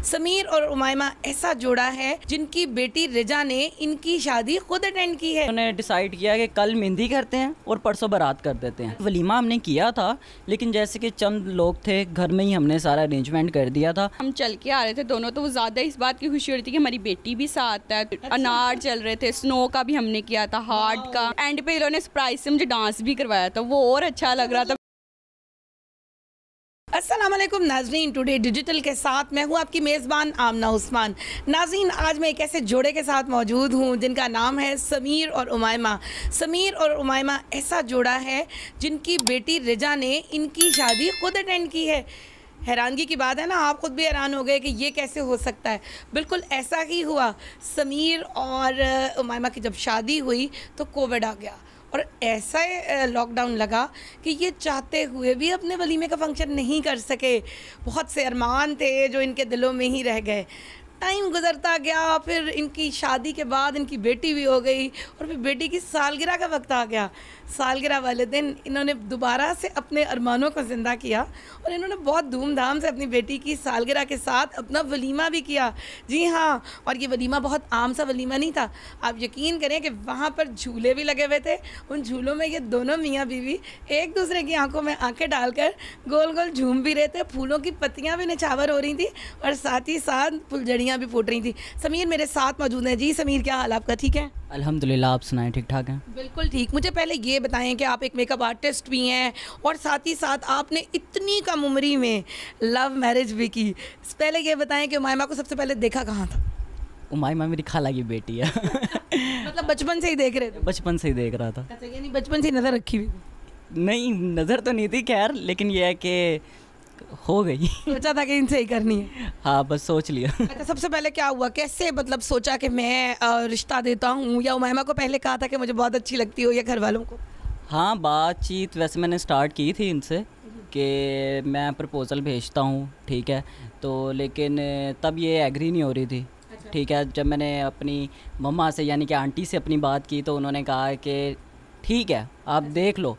समीर और उमायमा ऐसा जोड़ा है जिनकी बेटी रिजा ने इनकी शादी खुद अटेंड की है। उन्होंने डिसाइड किया कि कल मेहंदी करते हैं और परसों बारात कर देते हैं। वलीमा हमने किया था, लेकिन जैसे कि चंद लोग थे घर में ही हमने सारा अरेंजमेंट कर दिया था। हम चल के आ रहे थे दोनों, तो वो ज़्यादा इस बात की खुशी हो रही थी कि हमारी बेटी भी साथ है। अनार चल रहे थे, स्नो का भी हमने किया था, हार्ट का, एंड पे इन्होंने सरप्राइज से मुझे डांस भी करवाया था, वो और अच्छा लग रहा था। अस्सलाम वालेकुम नाज़रीन, टुडे डिजिटल के साथ मैं हूँ आपकी मेज़बान आमना उस्मान। नाज़रीन, आज मैं एक ऐसे जोड़े के साथ मौजूद हूँ जिनका नाम है समीर और उमायमा। समीर और उमायमा ऐसा जोड़ा है जिनकी बेटी रिजा ने इनकी शादी खुद अटेंड की है। हैरानगी की बात है ना, आप ख़ुद भी हैरान हो गए कि ये कैसे हो सकता है। बिल्कुल ऐसा ही हुआ। समीर और उमायमा की जब शादी हुई तो कोविड आ गया और ऐसा लॉकडाउन लगा कि ये चाहते हुए भी अपने वलीमे का फंक्शन नहीं कर सके। बहुत से अरमान थे जो इनके दिलों में ही रह गए। टाइम गुजरता गया, फिर इनकी शादी के बाद इनकी बेटी भी हो गई और फिर बेटी की सालगिरह का वक्त आ गया। सालगिरह वाले दिन इन्होंने दोबारा से अपने अरमानों को ज़िंदा किया और इन्होंने बहुत धूमधाम से अपनी बेटी की सालगिरह के साथ अपना वलीमा भी किया। जी हाँ, और ये वलीमा बहुत आम सा वलीमा नहीं था। आप यकीन करें कि वहाँ पर झूले भी लगे हुए थे। उन झूलों में ये दोनों मियाँ बीवी एक दूसरे की आंखों में आंखें डालकर गोल गोल झूम भी रहे थे। फूलों की पत्तियाँ भी निछावर हो रही थी और साथ ही साथ फुलझड़ियाँ भी फूट रही थी। समीर मेरे साथ मौजूद हैं। जी समीर, क्या हाल आपका? ठीक है अल्हम्दुलिल्लाह, आप सुनाएं? ठीक ठाक हैं? बिल्कुल ठीक। मुझे पहले ये बताएं कि आप एक मेकअप आर्टिस्ट भी हैं और साथ ही साथ आपने इतनी कम उम्री में लव मैरिज भी की। पहले ये बताएं कि उमायमा को सबसे पहले देखा कहाँ था? उमायमा मेरी खाला की बेटी है। मतलब बचपन से ही देख रहे थे? बचपन से ही देख रहा था। अच्छा, यानी बचपन से ही नज़र रखी हुई? नहीं, नज़र तो नहीं थी खैर, लेकिन यह है कि हो गई। सोचा था कि इनसे ही करनी है? हाँ, बस सोच लिया। अच्छा, सबसे पहले क्या हुआ, कैसे मतलब सोचा कि मैं रिश्ता देता हूँ, या उमायमा को पहले कहा था कि मुझे बहुत अच्छी लगती हो, या घर वालों को? हाँ, बातचीत वैसे मैंने स्टार्ट की थी इनसे कि मैं प्रपोज़ल भेजता हूँ, ठीक है, तो लेकिन तब ये एग्री नहीं हो रही थी। ठीक है, जब मैंने अपनी मम्मा से यानी कि आंटी से अपनी बात की तो उन्होंने कहा कि ठीक है आप देख लो।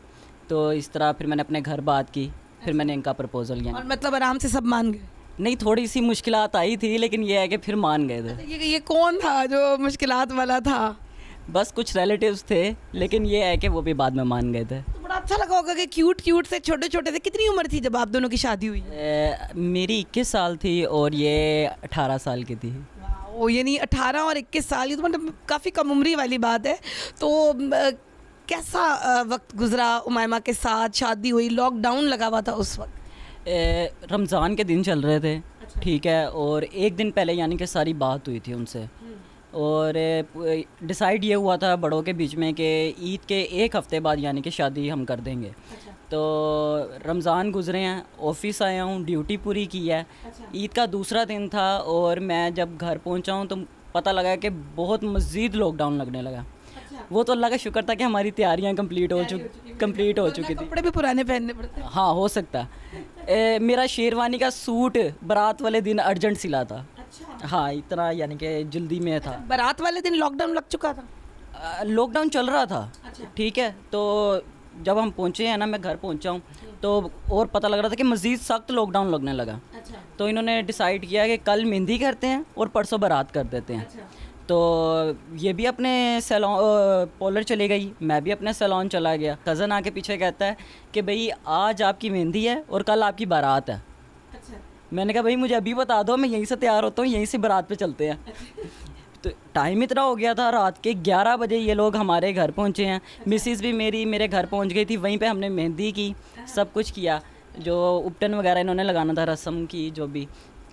तो इस तरह फिर मैंने अपने घर बात की, फिर मैंने इनका प्रपोज़ल किया। और मतलब आराम से सब मान गए? नहीं, थोड़ी सी मुश्किलात आई थी, लेकिन ये है कि फिर मान गए थे। ये कौन था जो मुश्किलात वाला था? बस कुछ रिलेटिव्स थे, लेकिन ये है कि वो भी बाद में मान गए थे। तो बड़ा अच्छा लगा होगा कि क्यूट क्यूट से छोटे छोटे से। कितनी उम्र थी जब आप दोनों की शादी हुई? मेरी 21 साल थी और ये 18 साल की थी। ओ, यानी 18 और 21 साल, ये तो मतलब काफ़ी कम उम्री वाली बात है। तो कैसा वक्त गुजरा उमायमा के साथ? शादी हुई, लॉकडाउन लगा हुआ था उस वक्त, रमज़ान के दिन चल रहे थे। अच्छा। ठीक है, और एक दिन पहले यानी कि सारी बात हुई थी उनसे और डिसाइड ये हुआ था बड़ों के बीच में कि ईद के एक हफ़्ते बाद यानी कि शादी हम कर देंगे। अच्छा। तो रमज़ान गुजरे हैं, ऑफिस आया हूँ, ड्यूटी पूरी की है। अच्छा। ईद का दूसरा दिन था और मैं जब घर पहुँचा हूँ तो पता लगा कि बहुत मज़ीद लॉकडाउन लगने लगा। अच्छा। वो तो अल्लाह का शुक्र था कि हमारी तैयारियां कंप्लीट हो चुकी थी। कपड़े भी पुराने पहनने पड़ते हैं। हाँ, हो सकता है। मेरा शेरवानी का सूट बारात वाले दिन अर्जेंट सिला था। अच्छा। हाँ, इतना यानी कि जल्दी में था। बारात वाले दिन लॉकडाउन लग चुका था? लॉकडाउन चल रहा था। अच्छा। ठीक है, तो जब हम पहुँचे हैं ना, मैं घर पहुँचा हूँ तो और पता लग रहा था कि मज़ीद सख्त लॉकडाउन लगने लगा। अच्छा। तो इन्होंने डिसाइड किया कि कल मेहंदी करते हैं और परसों बारात कर देते हैं। अच्छा। तो ये भी अपने सैलून पार्लर चली गई, मैं भी अपने सैलून चला गया। कज़न आके पीछे कहता है कि भाई आज आपकी मेहंदी है और कल आपकी बारात है। अच्छा। मैंने कहा भाई मुझे अभी बता दो, मैं यहीं से तैयार होता हूँ, यहीं से बारात पे चलते हैं। तो टाइम इतना हो गया था, रात के 11 बजे ये लोग हमारे घर पहुँचे हैं। मिसिज़ भी मेरी मेरे घर पहुँच गई थी, वहीं पे हमने मेहंदी की, सब कुछ किया, जो उपटन वगैरह इन्होंने लगाना था, रस्म की, जो भी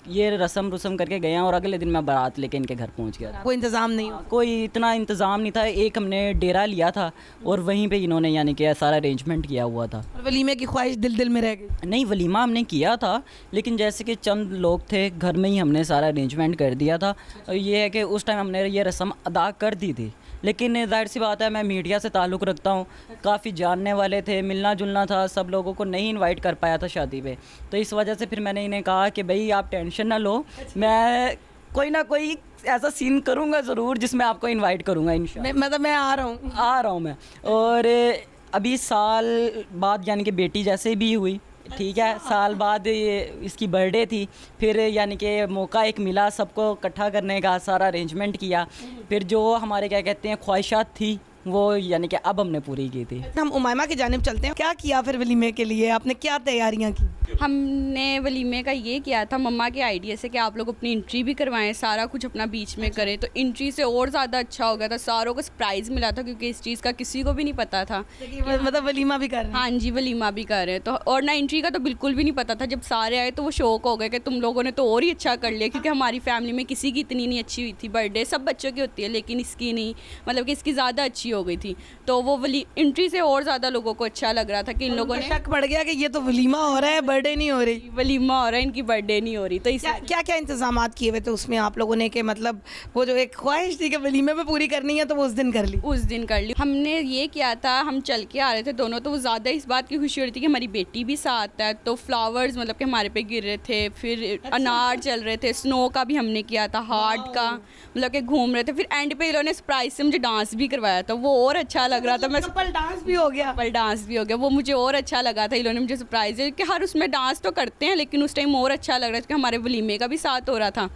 ये रस्म करके गए हैं और अगले दिन मैं बारात लेके इनके घर पहुंच गया। कोई इंतज़ाम नहीं? कोई इतना इंतज़ाम नहीं था। एक हमने डेरा लिया था और वहीं पे इन्होंने यानी कि सारा अरेंजमेंट किया हुआ था। और वलीमे की ख्वाहिश दिल में रह गई? नहीं, वलीमा हमने किया था, लेकिन जैसे कि चंद लोग थे घर में ही हमने सारा अरेंजमेंट कर दिया था। ये है कि उस टाइम हमने ये रस्म अदा कर दी थी, लेकिन जाहिर सी बात है मैं मीडिया से ताल्लुक़ रखता हूँ, काफ़ी जानने वाले थे, मिलना जुलना था, सब लोगों को नहीं इनवाइट कर पाया था शादी पे। तो इस वजह से फिर मैंने इन्हें कहा कि भाई आप टेंशन ना लो, मैं कोई ना कोई ऐसा सीन करूँगा ज़रूर जिसमें आपको इनवाइट करूँगा इंशाल्लाह। मतलब मैं आ रहा हूँ मैं। और अभी साल बाद यानी कि बेटी जैसे भी हुई ठीक है। साल बाद ये इसकी बर्थडे थी, फिर यानी कि मौका एक मिला सबको इकट्ठा करने का, सारा अरेंजमेंट किया, फिर जो हमारे क्या कहते हैं ख्वाहिशात थी वो यानी कि अब हमने पूरी की थी। हम उमायमा की जानिब चलते हैं। क्या किया फिर वलीमे के लिए, आपने क्या तैयारियां की? हमने वलीमे का ये किया था मम्मा के आइडिया से कि आप लोग अपनी एंट्री भी करवाएं, सारा कुछ अपना बीच में करें, तो एंट्री से और ज़्यादा अच्छा हो गया था। सारों को सरप्राइज़ मिला था क्योंकि इस चीज़ का किसी को भी नहीं पता था। मतलब वलीमा भी कर रहे हैं? हाँ जी, वलीमा भी कर रहे हैं। तो और ना एंट्री का तो बिल्कुल भी नहीं पता था। जब सारे आए तो वो शौक हो गए कि तुम लोगों ने तो और ही अच्छा कर लिया, क्योंकि हमारी फैमिली में किसी की इतनी नहीं अच्छी हुई थी। बर्थडे सब बच्चों की होती है लेकिन इसकी नहीं, मतलब कि इसकी ज़्यादा अच्छी हो गई थी। तो वो एंट्री से और ज़्यादा लोगों को अच्छा लग रहा था कि इन लोगों ने शक पड़ गया कि ये तो वलीमा हो रहा है, बर्थडे नहीं हो रही। वलीमा हो रहा है, इनकी बर्थडे नहीं हो रही। तो क्या क्या इंतजाम किए हुए थे उसमें आप लोगों ने, कि मतलब वो जो एक ख्वाहिश थी कि वलीमे पे पूरी करनी है तो वो उस दिन कर ली? उस दिन कर ली। हमने ये किया था, हम चल के आ रहे थे दोनों, तो वो ज़्यादा इस बात की खुशी हो रही थी कि हमारी बेटी भी साथ है। तो फ्लावर्स मतलब कि हमारे पे गिर रहे थे, फिर अनार चल रहे थे, स्नो का भी हमने किया था, हार्ट का, मतलब कि घूम रहे थे। फिर एंड पे इन्होंने सरप्राइज से मुझे डांस भी करवाया था, वो और अच्छा लग रहा था। मैं डांस भी हो गया? पर डांस भी हो गया, वो मुझे और अच्छा लगा था। इन्होंने मुझे सरप्राइज है कि हर उसमें डांस तो करते हैं लेकिन उस टाइम और अच्छा लग रहा था कि हमारे वलीमे का भी साथ हो रहा था।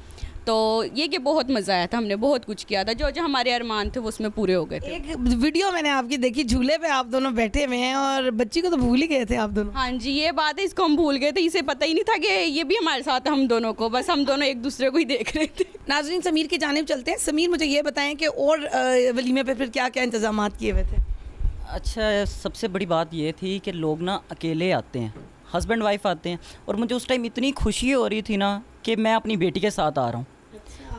तो ये कि बहुत मज़ा आया था, हमने बहुत कुछ किया था, जो जो हमारे अरमान थे वो उसमें पूरे हो गए थे। एक वीडियो मैंने आपकी देखी, झूले पे आप दोनों बैठे हुए हैं और बच्ची को तो भूल ही गए थे आप दोनों। हाँ जी, ये बात है, इसको हम भूल गए थे। इसे पता ही नहीं था कि ये भी हमारे साथ है, हम दोनों को, बस हम दोनों एक दूसरे को ही देख रहे थे। नाज़रीन, समीर की जानिब चलते हैं। समीर, मुझे ये बताएं कि और वलीमे पे फिर क्या क्या इंतजाम किए हुए थे? अच्छा, सबसे बड़ी बात ये थी कि लोग ना अकेले आते हैं, हस्बैंड वाइफ आते हैं, और मुझे उस टाइम इतनी खुशी हो रही थी ना कि मैं अपनी बेटी के साथ आ रहा हूँ।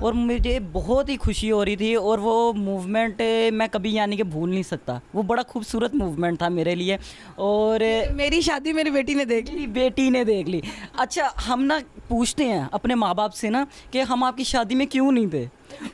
और मुझे बहुत ही खुशी हो रही थी, और वो मूवमेंट मैं कभी यानी कि भूल नहीं सकता। वो बड़ा खूबसूरत मूवमेंट था मेरे लिए। और मेरी शादी मेरी बेटी ने देख ली। बेटी ने देख ली। अच्छा, हम ना पूछते हैं अपने माँ बाप से ना कि हम आपकी शादी में क्यों नहीं थे,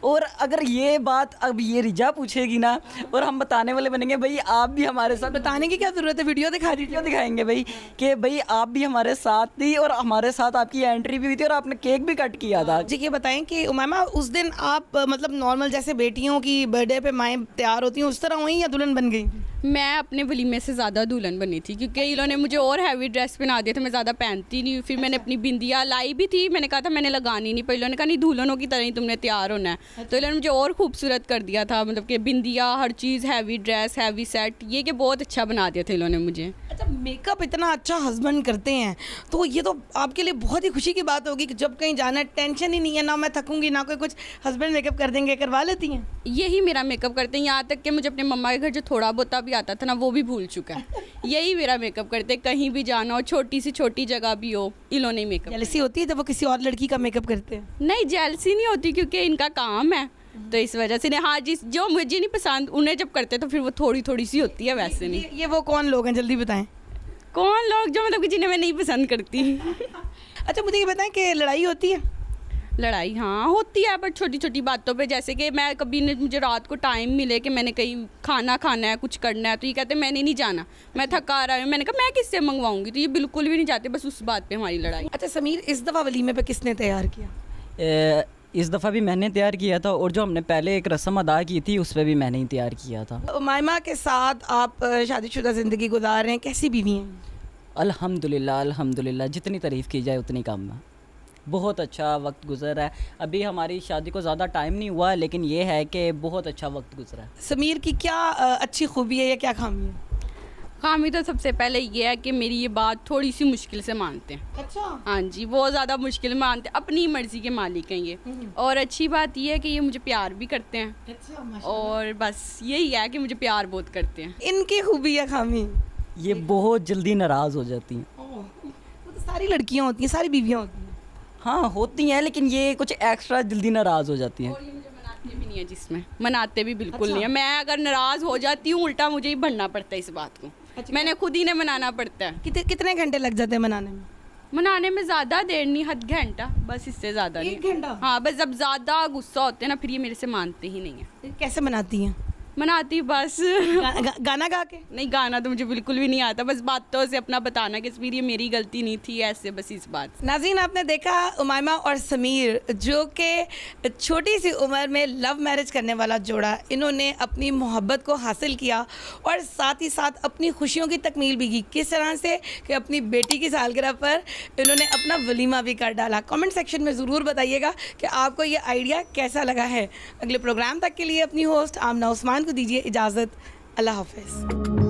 और अगर ये बात अब ये रिजा पूछेगी ना, और हम बताने वाले बनेंगे भाई आप भी हमारे साथ। बताने की क्या ज़रूरत है, वीडियो दिखा दीजिए। वीडियो दिखाएंगे भाई कि भाई आप भी हमारे साथ थी, और हमारे साथ आपकी एंट्री भी हुई थी, और आपने केक भी कट किया था। जी, ये बताएं कि उमायमा, उस दिन आप मतलब नॉर्मल जैसे बेटियों की बर्थडे पे माएँ तैयार होती हैं उस तरह हुई या दुल्हन बन गई? मैं अपने वलीमे से ज़्यादा दुल्हन बनी थी, क्योंकि इन्होंने मुझे और हैवी ड्रेस पहना दिया था, मैं ज़्यादा पहनती नहीं। फिर मैंने अपनी बिंदिया लाई भी थी, मैंने कहा था मैंने लगानी नहीं, पर इन्होंने कहा नहीं, दुल्हनों की तरह ही तुमने तैयार होना है। तो इन्होंने मुझे और खूबसूरत कर दिया था, मतलब कि बिंदिया, हर चीज़, हैवी ड्रेस, हैवी सेट, ये कि बहुत अच्छा बना दिया था इन्होंने मुझे। अच्छा, मेकअप इतना अच्छा हस्बैंड करते हैं तो ये तो आपके लिए बहुत ही खुशी की बात होगी कि जब कहीं जाना है टेंशन ही नहीं है, ना मैं थकूंगी ना कोई कुछ, हस्बैंड मेकअप कर देंगे। करवा लेती हैं? यही मेरा मेकअप करते हैं, यहाँ तक कि मुझे अपने मम्मा के घर जो थोड़ा बहुत भी आता था ना, वो भी भूल चुका है। यही मेरा मेकअप करते हैं, कहीं भी जाना हो, छोटी सी छोटी जगह भी हो, इन्होंने मेकअप। जेलसी होती है जब वो किसी और लड़की का मेकअप करते हैं? नहीं, जेलसी नहीं होती, क्योंकि इनका काम है, तो इस वजह से। हाँ जी, जो मुझे नहीं पसंद उन्हें जब करते तो फिर वो थोड़ी थोड़ी सी होती है, वैसे नहीं। ये वो कौन लोग हैं, जल्दी बताएं। कौन लोग? जो मतलब कि जिन्हें मैं नहीं पसंद करती। अच्छा, मुझे ये बताएं कि लड़ाई होती है? लड़ाई हाँ होती है, बट छोटी छोटी बातों पे। जैसे कि मैं कभी मुझे रात को टाइम मिले कि मैंने कहीं खाना खाना है, कुछ करना है, तो ये कहते हैं मैंने नहीं जाना, मैं थका आ रहा हूँ। मैंने कहा मैं किससे मंगवाऊंगी, तो ये बिल्कुल भी नहीं जाते, बस उस बात पे हमारी लड़ाई। अच्छा समीर, इस दफ़ा वलीमे पे किसने तैयार किया? इस दफ़ा भी मैंने तैयार किया था, और जो हमने पहले एक रस्म अदा की थी उस पर भी मैंने ही तैयार किया था। उमायमा के साथ आप शादीशुदा ज़िंदगी गुजार रहे हैं, कैसी बीवी हैं? अल्हम्दुलिल्लाह, अल्हम्दुलिल्लाह, जितनी तारीफ़ की जाए उतनी कम है। बहुत अच्छा वक्त गुजरा है। अभी हमारी शादी को ज़्यादा टाइम नहीं हुआ, लेकिन ये है कि बहुत अच्छा वक्त गुजरा है। समीर की क्या अच्छी खूबी है या क्या खामी है? खामी तो सबसे पहले ये है कि मेरी ये बात थोड़ी सी मुश्किल से मानते हैं। अच्छा। हाँ जी, बहुत ज़्यादा मुश्किल मानते हैं, अपनी मर्ज़ी के मालिक हैं ये। और अच्छी बात ये है कि ये मुझे प्यार भी करते हैं। अच्छा, और बस यही है कि मुझे प्यार बहुत करते हैं। इनकी खूबी या खामी? ये बहुत जल्दी नाराज़ हो जाती हैं। वो तो सारी लड़कियाँ होती हैं, सारी बीवियाँ होती हैं। हाँ होती हैं, लेकिन ये कुछ एक्स्ट्रा जल्दी नाराज़ हो जाती हैं। और ये मुझे मनाते भी नहीं है, जिसमें मनाते भी बिल्कुल नहीं है। मैं अगर नाराज़ हो जाती हूँ, उल्टा मुझे ही भरना पड़ता है इस बात को। मैंने खुद ही ने मनाना पड़ता है। कितने घंटे लग जाते हैं मनाने में? मनाने में ज़्यादा देर नहीं, आध घंटा बस, इससे ज़्यादा नहीं। 1 घंटा? हाँ बस, जब ज़्यादा गुस्सा होते हैं ना, फिर ये मेरे से मानते ही नहीं है। कैसे मनाती हैं? मनाती बस। गाना गा के? नहीं, गाना तो मुझे बिल्कुल भी नहीं आता, बस बातों से अपना बताना कि ये मेरी गलती नहीं थी, ऐसे बस इस बात। नाज़रीन, आपने देखा उमायमा और समीर, जो कि छोटी सी उम्र में लव मैरिज करने वाला जोड़ा, इन्होंने अपनी मोहब्बत को हासिल किया और साथ ही साथ अपनी खुशियों की तकमील भी की। किस तरह से कि अपनी बेटी की सालगिरह पर इन्होंने अपना वलीमा भी कर डाला। कमेंट सेक्शन में ज़रूर बताइएगा कि आपको ये आइडिया कैसा लगा है। अगले प्रोग्राम तक के लिए अपनी होस्ट आमना उस्मान को दीजिए इजाज़त। अल्लाह हाफ़िज़।